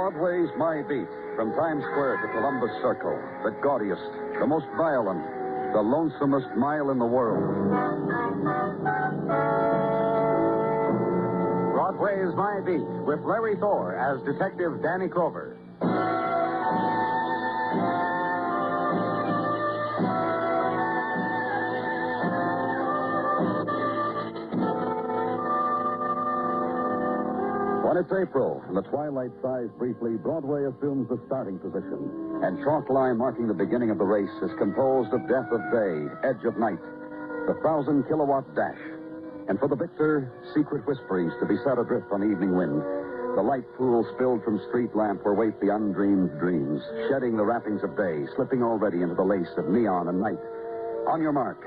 Broadway's My Beat, from Times Square to Columbus Circle, the gaudiest, the most violent, the lonesomest mile in the world. Broadway's My Beat, with Larry Thor as Detective Danny Clover. When it's April and the twilight sighs briefly, Broadway assumes the starting position. And chalk line marking the beginning of the race is composed of death of day, edge of night, the 1,000-kilowatt dash. And for the victor, secret whisperings to be set adrift on evening wind. The light pool spilled from street lamp where wait the undreamed dreams, shedding the wrappings of day, slipping already into the lace of neon and night. On your mark,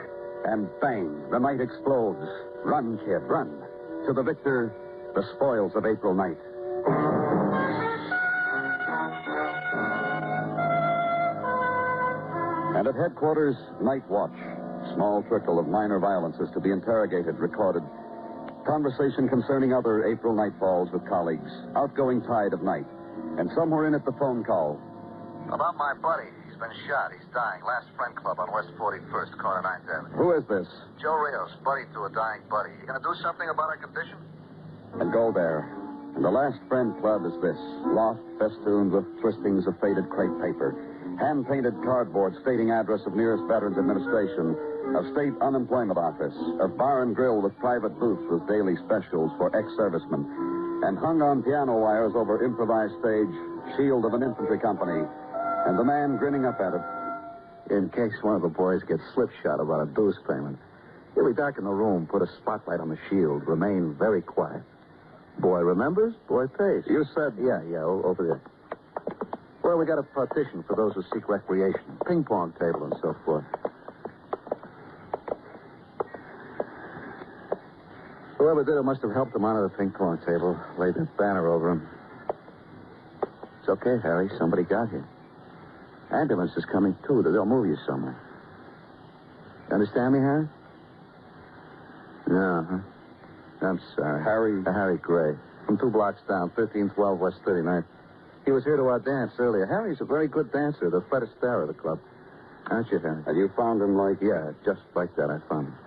and bang, the night explodes. Run, kid, run. To the victor, the spoils of April night. And at headquarters, night watch. Small trickle of minor violences to be interrogated, recorded. Conversation concerning other April nightfalls with colleagues. Outgoing tide of night. And somewhere in it, the phone call. About my buddy. He's been shot. He's dying. Last Friend Club on West 41st, corner 9th Avenue. Who is this? Joe Rios, buddy to a dying buddy. You gonna do something about our condition? And go there. And the Last Friend Club is this. Loft festooned with twistings of faded crepe paper. Hand-painted cardboard stating address of nearest Veterans Administration, of State Unemployment Office, of bar and grill with private booths with daily specials for ex-servicemen. And hung on piano wires over improvised stage, shield of an infantry company. And the man grinning up at it. In case one of the boys gets slipshod about a dues payment, he'll be dark in the room, put a spotlight on the shield, remain very quiet. Boy remembers, boy pays. You said... Yeah, over there. Well, we got a partition for those who seek recreation. Ping-pong table and so forth. Whoever did it must have helped him onto the ping-pong table, laid that banner over him. It's okay, Harry. Somebody got here. Ambulance is coming, too. They'll move you somewhere. You understand me, Harry? No, huh? I'm sorry. Harry Gray. From 2 blocks down, 1312 West 39th. He was here to our dance earlier. Harry's a very good dancer, the Fred Astaire of the club. Aren't you, Harry? And you found him like... Yeah, just like that I found him.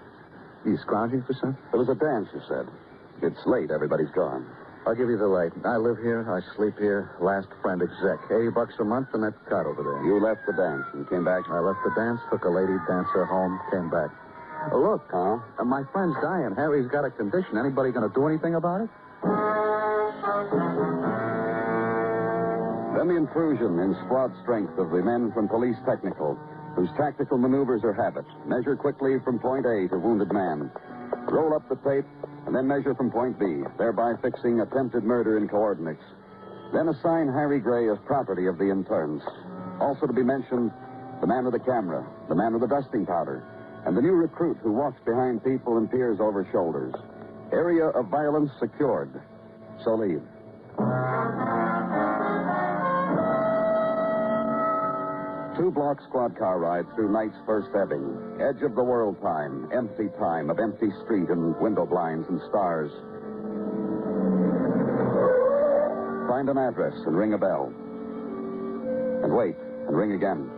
He's scrounging for something? There was a dance, you said. It's late. Everybody's gone. I'll give you the light. I live here. I sleep here. Last Friend exec. $80 a month and that cot over there. You left the dance and came back? I left the dance, took a lady dancer home, came back. Oh, look, huh? My friend's dying. Harry's got a condition. Anybody going to do anything about it? Then the intrusion in squad strength of the men from Police Technical, whose tactical maneuvers are habit. Measure quickly from point A to wounded man. Roll up the tape, and then measure from point B, thereby fixing attempted murder in coordinates. Then assign Harry Gray as property of the interns. Also to be mentioned, the man with the camera, the man with the dusting powder, and the new recruit who walks behind people and peers over shoulders. Area of violence secured. So leave. 2-block squad car ride through night's first ebbing. Edge of the world time of empty street and window blinds and stars. Find an address and ring a bell. And wait and ring again.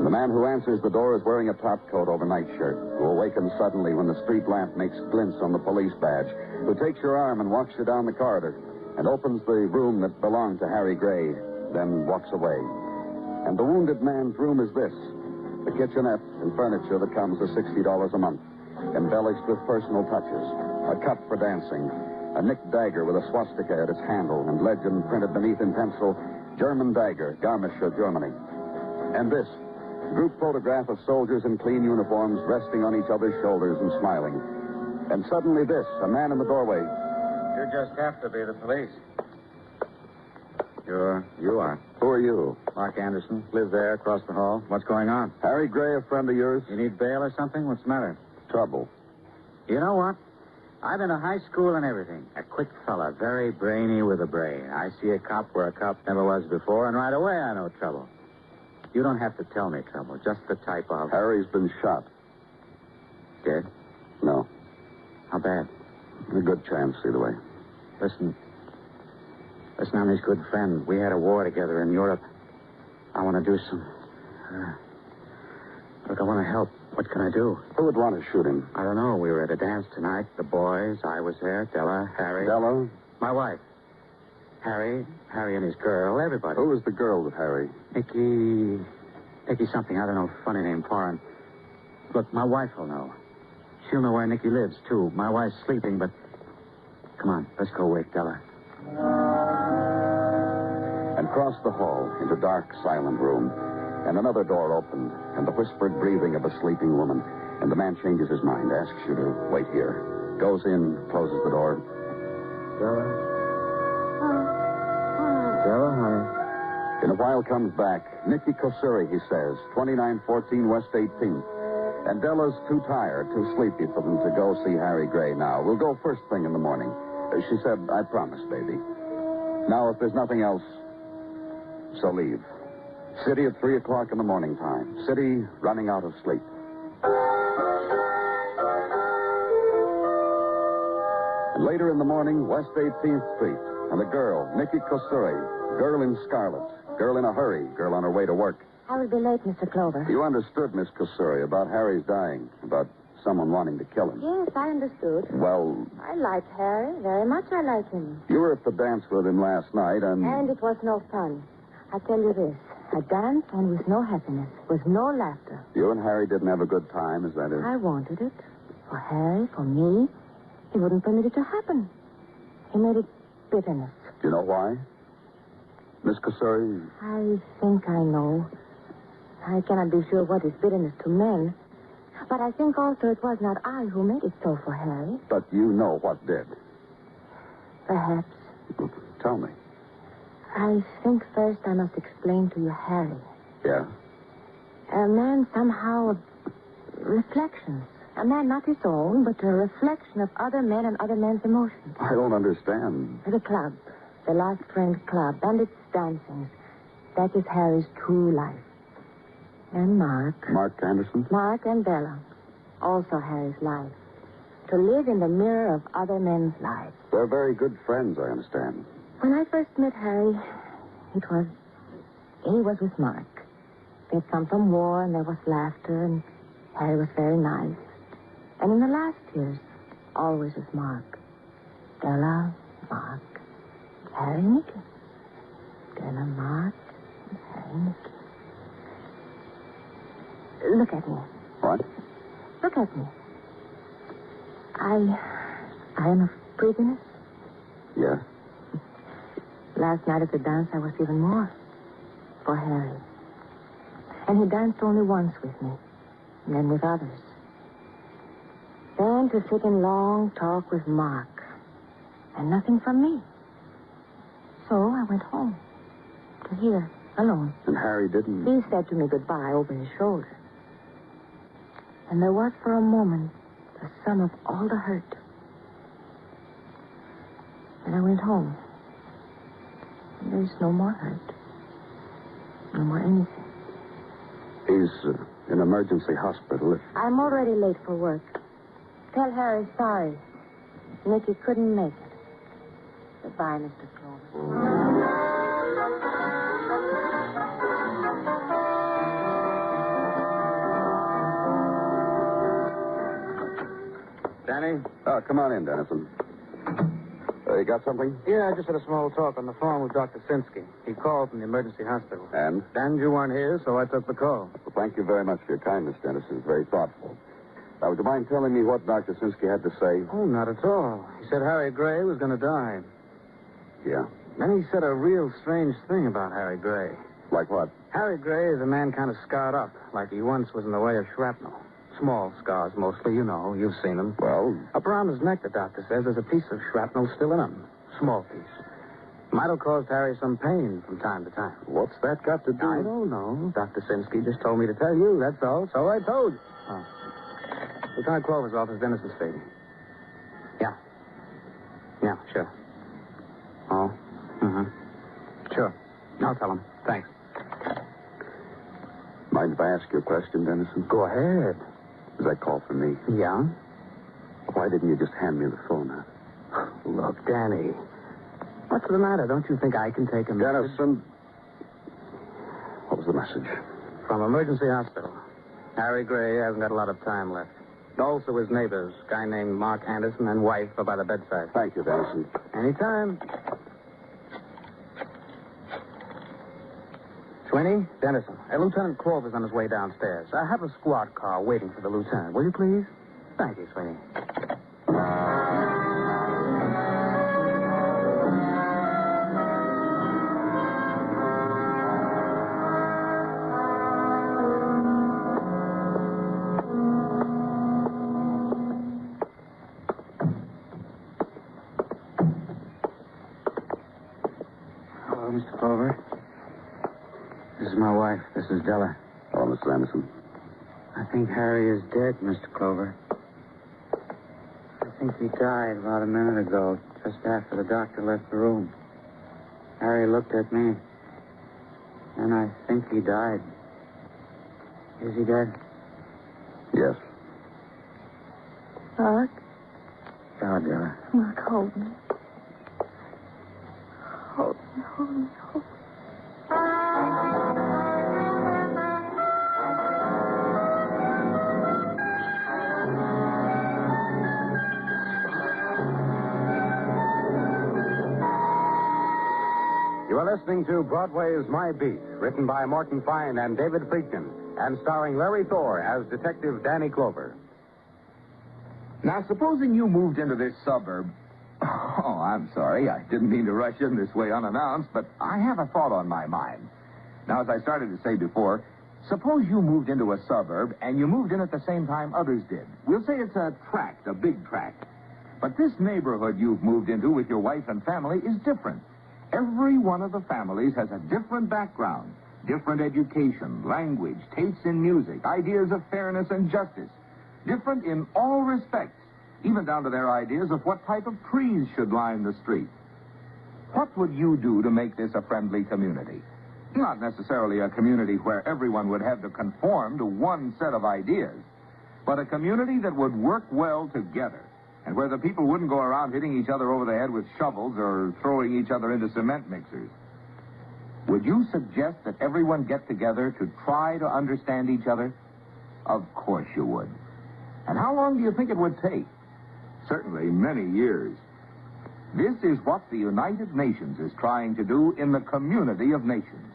The man who answers the door is wearing a topcoat over nightshirt, who awakens suddenly when the street lamp makes glints on the police badge, who takes your arm and walks you down the corridor, and opens the room that belonged to Harry Gray, then walks away. And the wounded man's room is this: the kitchenette and furniture that comes to $60 a month, embellished with personal touches, a cup for dancing, a nicked dagger with a swastika at its handle, and legend printed beneath in pencil, German dagger, Garmischer, Germany. And this: group photograph of soldiers in clean uniforms resting on each other's shoulders and smiling. And suddenly this, a man in the doorway. You just have to be the police. You are. Who are you? Mark Anderson. Live there, across the hall. What's going on? Harry Gray, a friend of yours? You need bail or something? What's the matter? Trouble. You know what? I've been to high school and everything. A quick fella, very brainy with a brain. I see a cop where a cop never was before, and right away I know trouble. You don't have to tell me trouble, just the type of... Harry's been shot. Dead? No. How bad? A good chance, either way. Listen, Listen, I'm his good friend. We had a war together in Europe. I want to do some... Look, I want to help. What can I do? Who would want to shoot him? I don't know. We were at a dance tonight. The boys, I was there, Della, Harry. Della? My wife. Harry and his girl, everybody. Who was the girl with Harry? Nikki something. I don't know. Funny name, foreign. Look, my wife will know. She'll know where Nikki lives, too. My wife's sleeping, but... Come on, let's go wake Della. And crossed the hall into dark, silent room. And another door opened, and the whispered breathing of a sleeping woman. And the man changes his mind, asks you to wait here. Goes in, closes the door. Della? Della, honey. In a while comes back. Nicky Kosuri, he says, 2914 West 18th. And Della's too tired, too sleepy for them to go see Harry Gray now. We'll go first thing in the morning. She said, I promise, baby. Now, if there's nothing else, so leave. City at 3 o'clock in the morning time. City running out of sleep. And later in the morning, West 18th Street. And a girl, Nicky Kosuri. Girl in scarlet. Girl in a hurry. Girl on her way to work. I will be late, Mr. Clover. You understood, Miss Kosuri, about Harry's dying. About someone wanting to kill him. Yes, I understood. Well, I like Harry. Very much I like him. you were at the dance with him last night, And it was no fun. I tell you this. A dance and with no happiness. With no laughter. You and Harry didn't have a good time, is that it? I wanted it. For Harry, for me. He wouldn't permit it to happen. He made it bitterness. Do you know why? Miss Kosuri? I think I know. I cannot be sure what is bitterness to men. But I think also it was not I who made it so for Harry. But you know what did. Perhaps. Tell me. I think first I must explain to you Harry. Yeah? A man somehow of reflections. A man not his own, but a reflection of other men and other men's emotions. I don't understand. The club. The Last Friend Club. And its dancings. That is Harry's true life. And Mark. Mark Anderson? Mark and Bella. Also Harry's life. To live in the mirror of other men's lives. They're very good friends, I understand. When I first met Harry, he was with Mark. They'd come from war and there was laughter and Harry was very nice. And in the last years, always with Mark. Della, Mark, Harry, Nicky. Della, Mark, Harry, Nicky. Look at me. What? Look at me. I am of prettiness. Yeah. Last night at the dance, I was even more. For Harry. And he danced only once with me. And then with others. Then to sit in long talk with Mark. And nothing from me. So I went home. To here, alone. And Harry didn't... He said to me goodbye over his shoulder. And there was for a moment the sum of all the hurt. And I went home. And there's no more hurt. No more anything. He's in emergency hospital. I'm already late for work. Tell Harry sorry. Nicky couldn't make it. Goodbye, Mr. Clover. Danny? Oh, come on in, Dennison. You got something? Yeah, I just had a small talk on the phone with Dr. Sinsky. He called from the emergency hospital. And? And you weren't here, so I took the call. Well, thank you very much for your kindness, Dennison. It's very thoughtful. Now, would you mind telling me what Dr. Sinsky had to say? Oh, not at all. He said Harry Gray was going to die. Yeah. Then he said a real strange thing about Harry Gray. Like what? Harry Gray is a man kind of scarred up, like he once was in the way of shrapnel. Small scars, mostly, you know. You've seen them. Well, Up around his neck, the doctor says, there's a piece of shrapnel still in him. Small piece. Might have caused Harry some pain from time to time. what's that got to do? I don't know. Dr. Sinsky just told me to tell you, that's all. So I told you. Oh. Lieutenant Clover's office, Dennison speaking. Yeah. Yeah, sure. Oh? Mm-hmm. Sure. I'll tell him. Thanks. Mind if I ask you a question, Dennison? Go ahead. Is that call for me? Yeah? Why didn't you just hand me the phone? Look, Danny. What's the matter? Don't you think I can take a message? Dennison. What was the message? From emergency hospital. Harry Gray hasn't got a lot of time left. Also his neighbors, guy named Mark Anderson and wife are by the bedside. Thank you, Dennison. Anytime. Sweeney, Dennison. Lieutenant Clover's on his way downstairs. I have a squad car waiting for the lieutenant. Will you please? Thank you, Sweeney. Hello, Mr. Clover. This is my wife. This is Della. Oh, Mr. Anderson. I think Harry is dead, Mr. Clover. I think he died about a minute ago, just after the doctor left the room. Harry looked at me, and I think he died. Is he dead? Yes. Mark? God, Della. Mark, hold me. Hold me, hold me, hold me. You are listening to Broadway's My Beat, written by Morton Fine and David Friedkin, and starring Larry Thor as Detective Danny Clover. Now, supposing you moved into this suburb. Oh, I'm sorry. I didn't mean to rush in this way unannounced, but I have a thought on my mind. Now, as I started to say before, suppose you moved into a suburb and you moved in at the same time others did. We'll say it's a tract, a big tract. But this neighborhood you've moved into with your wife and family is different. Every one of the families has a different background, different education, language, tastes in music, ideas of fairness and justice. Different in all respects, even down to their ideas of what type of trees should line the street. What would you do to make this a friendly community? Not necessarily a community where everyone would have to conform to one set of ideas, but a community that would work well together, and where the people wouldn't go around hitting each other over the head with shovels or throwing each other into cement mixers. Would you suggest that everyone get together to try to understand each other? Of course you would. And how long do you think it would take? Certainly many years. This is what the United Nations is trying to do in the community of nations.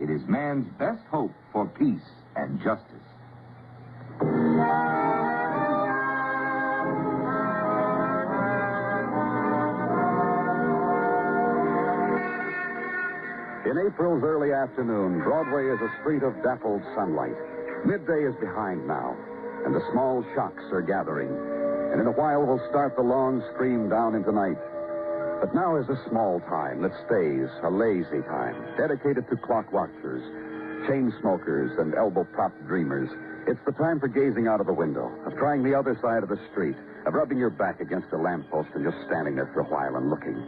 It is man's best hope for peace and justice. In April's early afternoon, Broadway is a street of dappled sunlight. Midday is behind now, and the small shocks are gathering. And in a while, we'll start the long stream down into night. But now is a small time that stays, a lazy time, dedicated to clock watchers, chain smokers, and elbow-propped dreamers. It's the time for gazing out of the window, of trying the other side of the street, of rubbing your back against a lamppost and just standing there for a while and looking.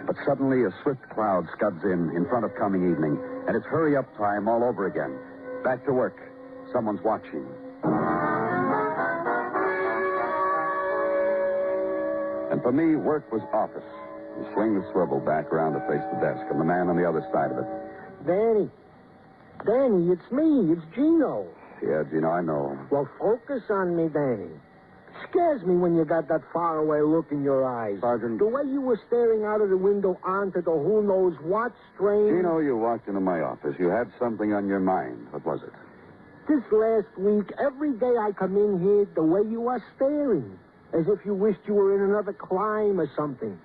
But suddenly a swift cloud scuds in front of coming evening, and it's hurry-up time all over again. Back to work. Someone's watching. And for me, work was office. You swing the swivel back around to face the desk, and the man on the other side of it. Danny, it's me. It's Gino. Yeah, Gino, I know. Well, focus on me, Danny. Scares me when you got that faraway look in your eyes. Sergeant. The way you were staring out of the window onto the who knows what strange... Gino, you walked into my office. You had something on your mind. What was it? This last week, every day I come in here, the way you are staring. As if you wished you were in another clime or something.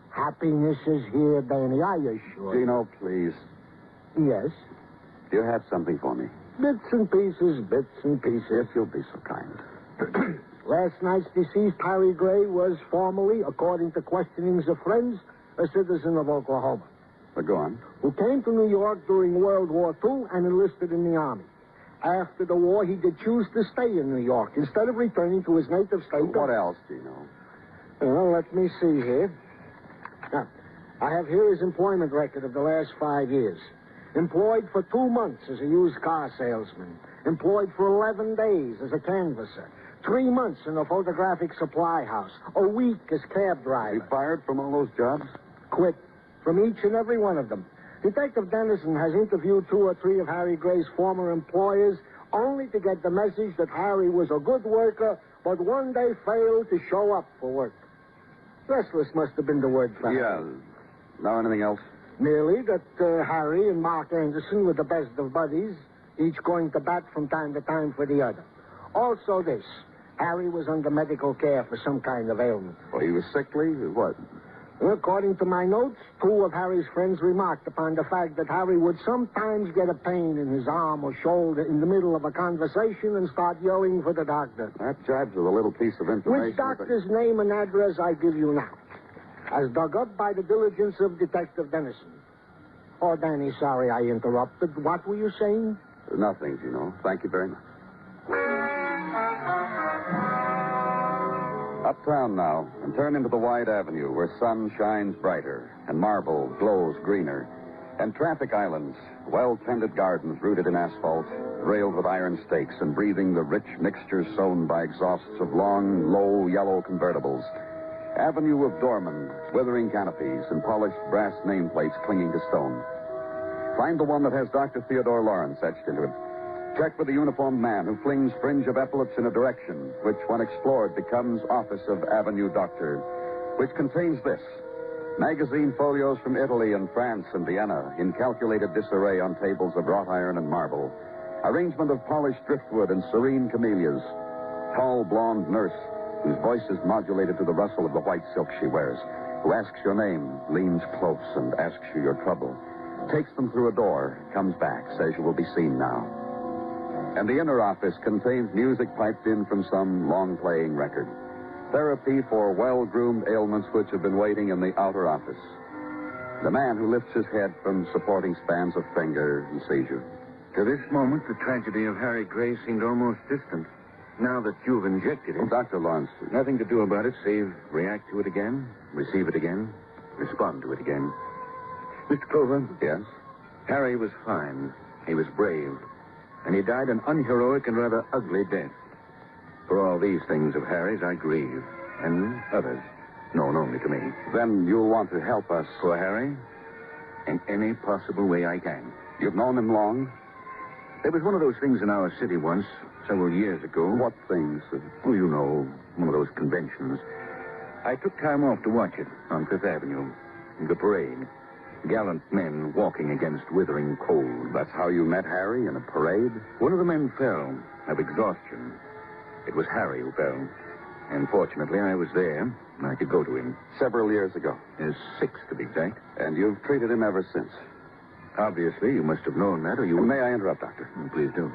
Happiness is here, Danny, I assure you. Gino, please. Yes? You have something for me. Bits and pieces, bits and pieces. If you'll be so kind. Last night's deceased Harry Gray was formally, according to questionings of friends, a citizen of Oklahoma. But go on. Who came to New York during World War II and enlisted in the Army. After the war, he did choose to stay in New York instead of returning to his native state. What else, Gino? Well, let me see here. Now, I have here his employment record of the last 5 years. Employed for 2 months as a used car salesman. Employed for 11 days as a canvasser. 3 months in a photographic supply house. A week as cab driver. You fired from all those jobs? Quit. from each and every one of them. Detective Dennison has interviewed 2 or 3 of Harry Gray's former employers only to get the message that Harry was a good worker, but one day failed to show up for work. Restless must have been the word for Yeah. Harry. Now, anything else? Merely that Harry and Mark Anderson were the best of buddies, each going to bat from time to time for the other. Also this, Harry was under medical care for some kind of ailment. Well, he was sickly? What? According to my notes, 2 of Harry's friends remarked upon the fact that Harry would sometimes get a pain in his arm or shoulder in the middle of a conversation and start yelling for the doctor. That jibes with a little piece of information. Which doctor's name and address I give you now, as dug up by the diligence of Detective Dennison. Oh, Danny, sorry I interrupted. What were you saying? Nothing, you know. Thank you very much. Uptown now, and turn into the wide avenue where sun shines brighter and marble glows greener, and traffic islands, well-tended gardens rooted in asphalt, railed with iron stakes and breathing the rich mixture sown by exhausts of long, low, yellow convertibles. Avenue of doormen, withering canopies, and polished brass nameplates clinging to stone. Find the one that has Dr. Theodore Lawrence etched into it. Check with the uniformed man who flings fringe of epaulets in a direction, which, when explored, becomes Office of Avenue Doctor, which contains this: magazine folios from Italy and France and Vienna, in calculated disarray on tables of wrought iron and marble. Arrangement of polished driftwood and serene camellias. Tall, blonde nurse, whose voice is modulated to the rustle of the white silk she wears, who asks your name, leans close, and asks you your trouble. Takes them through a door, comes back, says you will be seen now. And the inner office contains music piped in from some long-playing record. Therapy for well-groomed ailments which have been waiting in the outer office. The man who lifts his head from supporting spans of finger and sees you. To this moment, the tragedy of Harry Gray seemed almost distant. Now that you've injected it... Dr. Lawrence. Nothing to do about it, save react to it again, receive it again, respond to it again. Mr. Clover? Yes? Harry was fine. He was brave. And he died an unheroic and rather ugly death. For all these things of Harry's, I grieve. And others, known only to me. Then you'll want to help us. For Harry? In any possible way I can. You've known him long? There was one of those things in our city once, several years ago. What things? Oh, you know, one of those conventions. I took time off to watch it on Fifth Avenue. The parade. Gallant men walking against withering cold. That's how you met Harry, in a parade? One of the men fell of exhaustion. It was Harry who fell. And fortunately, I was there, and I could go to him. Several years ago. 6, to be exact. And you've treated him ever since. Obviously, you must have known that, or you... May I interrupt, Doctor? Please do.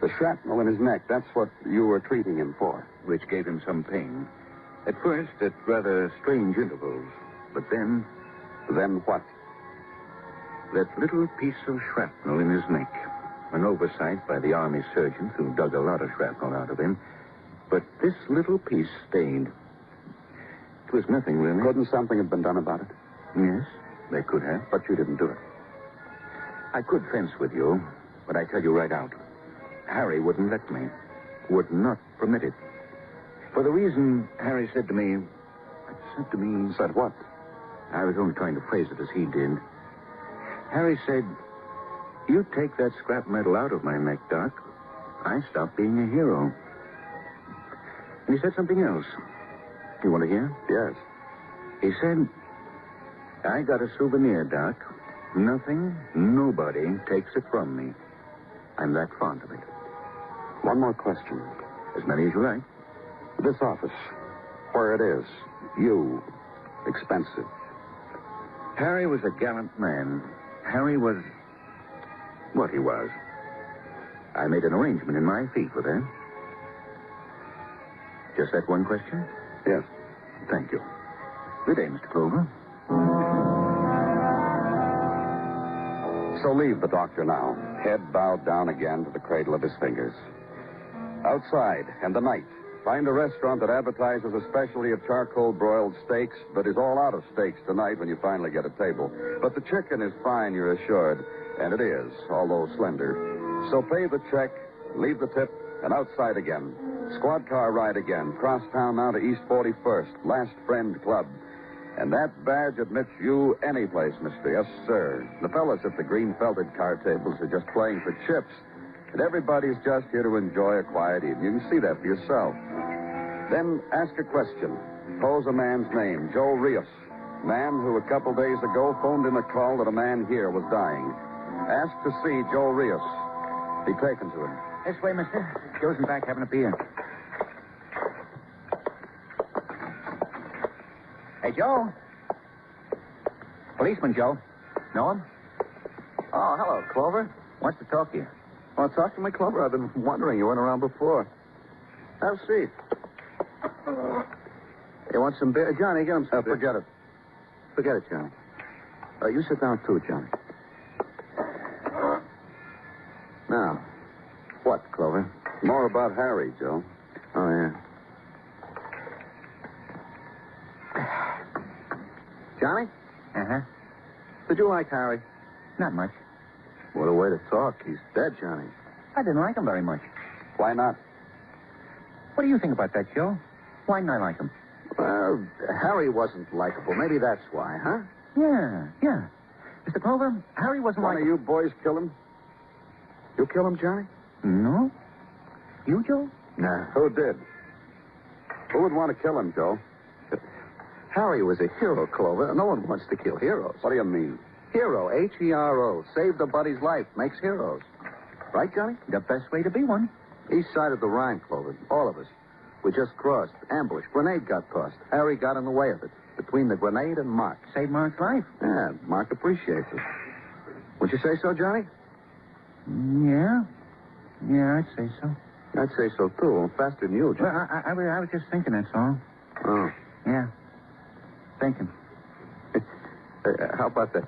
The shrapnel in his neck, that's what you were treating him for. Which gave him some pain. At first, at rather strange intervals. But then... Then what? That little piece of shrapnel in his neck. An oversight by the army surgeons who dug a lot of shrapnel out of him. But this little piece stayed. It was nothing, really. Couldn't something have been done about it? Yes, they could have. But you didn't do it. I could fence with you, but I tell you right out. Harry wouldn't let me. Would not permit it. For the reason Harry said to me... Said what? I was only trying to phrase it as he did. Harry said, "You take that scrap metal out of my neck, Doc, I stop being a hero." And he said something else. You want to hear? Yes. He said, "I got a souvenir, Doc. Nothing, nobody takes it from me. I'm that fond of it." One more question. As many as you like. This office, where it is, you, expensive. Harry was a gallant man. Harry was what he was. I made an arrangement in my fee for that. Just that one question? Yes. Thank you. Good day, Mr. Clover. So leave the doctor now, head bowed down again to the cradle of his fingers. Outside, and the night, find a restaurant that advertises a specialty of charcoal broiled steaks, but is all out of steaks tonight when you finally get a table. But the chicken is fine, you're assured, and it is, although slender. So pay the check, leave the tip, and outside again. Squad car ride again, cross town now to East 41st, Last Friend Club. And that badge admits you any place, mister. Yes, sir. The fellas at the green felted card tables are just playing for chips. And everybody's just here to enjoy a quiet evening. You can see that for yourself. Then ask a question. Pose a man's name, Joe Rios. Man who a couple days ago phoned in a call that a man here was dying. Ask to see Joe Rios. Be taken to him. This way, mister. Joe's in back having a beer. Hey, Joe. Policeman Joe. Know him? Oh, hello, Clover. Wants to talk to you. Want to talk to me, Clover? I've been wondering. You weren't around before. Have a seat. You want some beer? Johnny, get him some beer. Forget it. Forget it, Johnny. You sit down, too, Johnny. Now, what, Clover? More about Harry, Joe. Oh, yeah. Johnny? Uh-huh. Did you like Harry? Not much. What a way to talk. He's dead, Johnny. I didn't like him very much. Why not? What do you think about that, Joe? Why didn't I like him? Well, Harry wasn't likable. Maybe that's why, huh? Yeah. Mr. Clover, Harry wasn't One of you boys kill him? You kill him, Johnny? No? You, Joe? Nah. Who did? Who would want to kill him, Joe? Harry was a hero, Clover. No one wants to kill heroes. What do you mean? Hero, Hero. Saved a buddy's life. Makes heroes. Right, Johnny? The best way to be one. East side of the Rhine, Clover. All of us. We just crossed. Ambush. Grenade got tossed. Harry got in the way of it. Between the grenade and Mark. Saved Mark's life. Yeah, Mark appreciates it. Would you say so, Johnny? Yeah, I'd say so. I'd say so, too. Faster than you, Johnny. Well, I was just thinking, that's all. Oh. Yeah. Thinking. How about that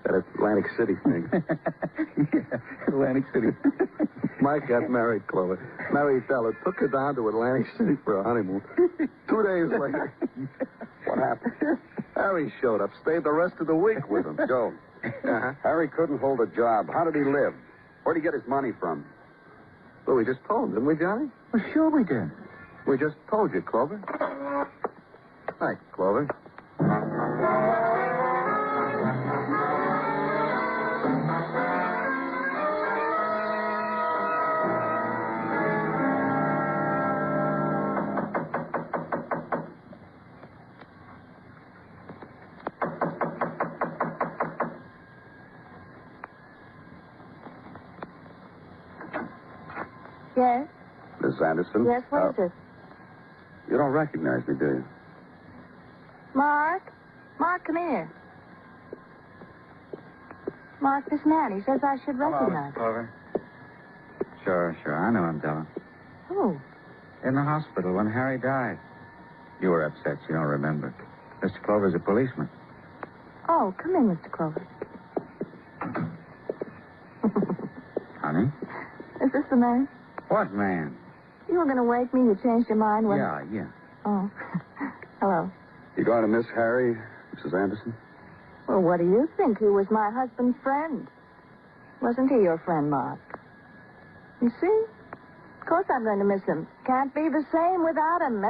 Atlantic City thing? Yeah, Atlantic City. Mike got married, Clover. Married fella. Took her down to Atlantic City for a honeymoon. 2 days later. What happened? Harry showed up. Stayed the rest of the week with him. Joe. Uh-huh. Harry couldn't hold a job. How did he live? Where'd he get his money from? Well, we just told him, didn't we, Johnny? Well, sure we did. We just told you, Clover. Hi, Clover. Yes? Miss Anderson? Yes, what is it? You don't recognize me, do you? Mark? Mark, come here. Mark, this man, he says I should recognize him. Clover. Sure. I know him, Della. Who? In the hospital when Harry died. You were upset. You don't remember. Mr. Clover's a policeman. Oh, come in, Mr. Clover. Honey? Is this the man? What man? You were going to wake me. You changed your mind when... Yeah. Oh. Hello. You going to miss Harry, Mrs. Anderson? Well, what do you think? He was my husband's friend. Wasn't he your friend, Mark? You see? Of course I'm going to miss him. Can't be the same without him.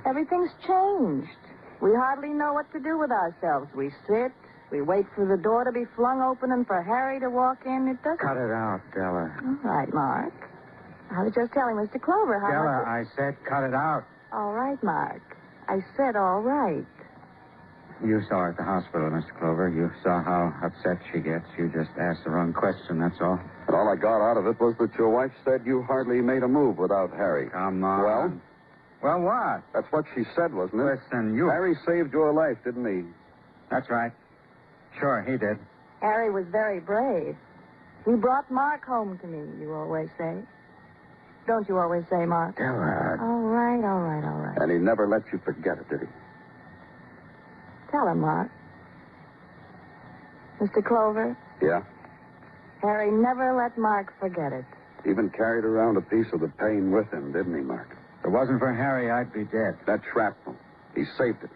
Everything's changed. We hardly know what to do with ourselves. We sit, we wait for the door to be flung open and for Harry to walk in. It doesn't... Cut it out, Della. All right, Mark. I was just telling Mr. Clover how... Della, I said cut it out. All right, Mark. I said all right. You saw her at the hospital, Mr. Clover. You saw how upset she gets. You just asked the wrong question, that's all. And all I got out of it was that your wife said you hardly made a move without Harry. Come on. Well? Well, what? That's what she said, wasn't it? Listen, you... Harry saved your life, didn't he? That's right. Sure, he did. Harry was very brave. He brought Mark home to me, you always say. Don't you always say, Mark? Della. All right. And he never let you forget it, did he? Tell him, Mark. Mr. Clover, Yeah? Harry never let Mark forget it. Even carried around a piece of the pain with him, didn't he, Mark? If it wasn't for Harry, I'd be dead. That shrapnel. He saved it.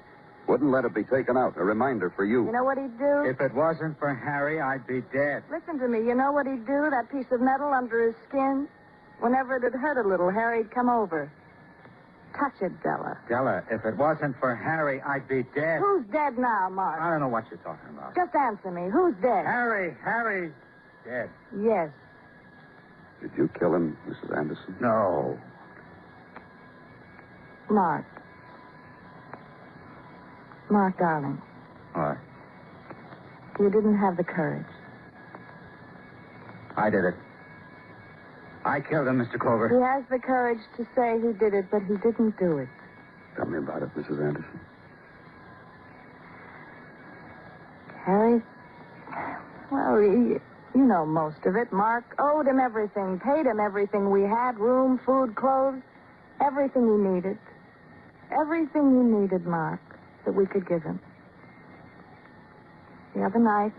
Wouldn't let it be taken out. A reminder for you. You know what he'd do? If it wasn't for Harry, I'd be dead. Listen to me. You know what he'd do? That piece of metal under his skin? Whenever it'd hurt a little, Harry'd come over. touch it, Della. Della, if it wasn't for Harry, I'd be dead. Who's dead now, Mark? I don't know what you're talking about. Just answer me. Who's dead? Harry, dead. Yes. Did you kill him, Mrs. Anderson? No. Mark. Mark, darling, What? you didn't have the courage. I did it. I killed him, Mr. Clover. He has the courage to say he did it, but he didn't do it. Tell me about it, Mrs. Anderson. Harry? Well, you know most of it. Mark owed him everything, paid him everything we had, room, food, clothes, everything he needed. Everything he needed, Mark, that we could give him. The other night,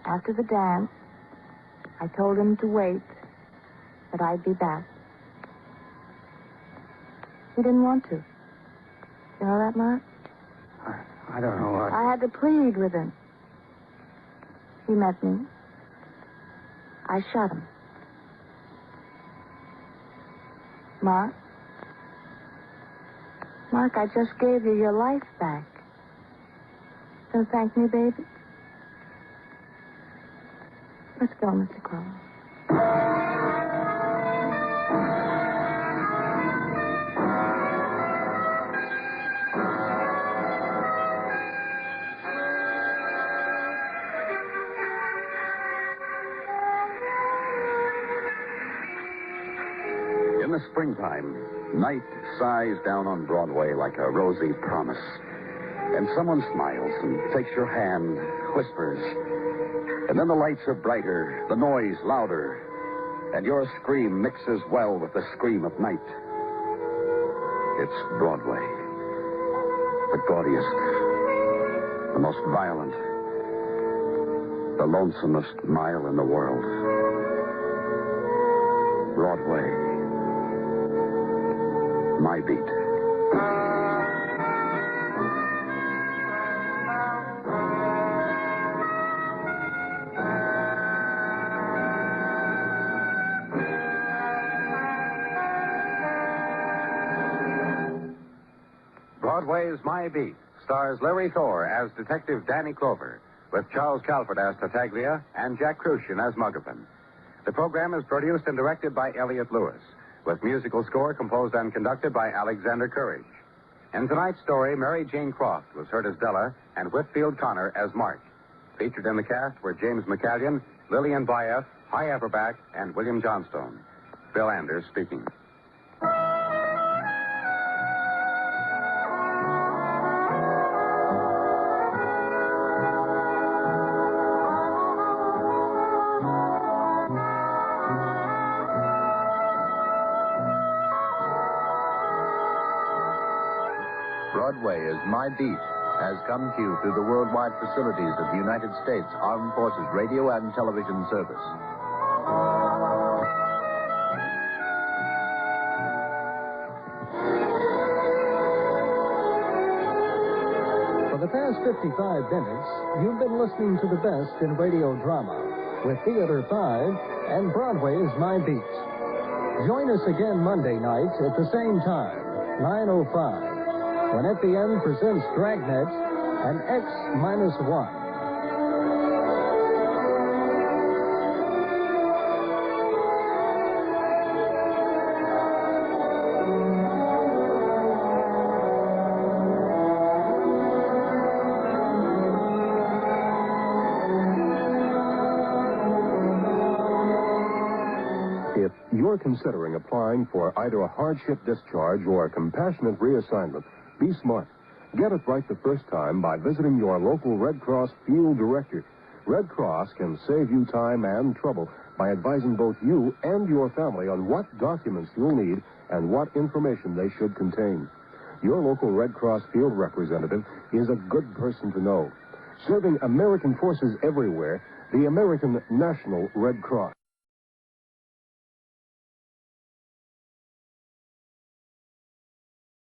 after the dance, I told him to wait, that I'd be back. He didn't want to. You know that, Mark? I don't know what. I had to plead with him. He met me. I shot him. Mark, I just gave you your life back. Don't thank me, baby. Let's go, Mr. Clover. In the springtime, night sighs down on Broadway like a rosy promise. And someone smiles and takes your hand, whispers. And then the lights are brighter, the noise louder, and your scream mixes well with the scream of night. It's Broadway. The gaudiest, the most violent, the lonesomest mile in the world. Broadway. My beat. Broadway's My Beat stars Larry Thor as Detective Danny Clover, with Charles Calvert as Tartaglia and Jack Crucian as Muggavan. The program is produced and directed by Elliott Lewis, with musical score composed and conducted by Alexander Courage. In tonight's story, Mary Jane Croft was heard as Della and Whitfield Connor as Mark. Featured in the cast were James McCallion, Lillian Baeff, Hy Averback, and William Johnstone. Bill Anders speaking. Broadway is My Beat has come to you through the worldwide facilities of the United States Armed Forces Radio and Television Service. For the past 55 minutes, you've been listening to the best in radio drama with Theater 5 and Broadway's My Beat. Join us again Monday night at the same time, 9:05. When FBN presents Dragnet and X-1. If you're considering applying for either a hardship discharge or a compassionate reassignment, be smart. Get it right the first time by visiting your local Red Cross field director. Red Cross can save you time and trouble by advising both you and your family on what documents you'll need and what information they should contain. Your local Red Cross field representative is a good person to know. Serving American forces everywhere, the American National Red Cross.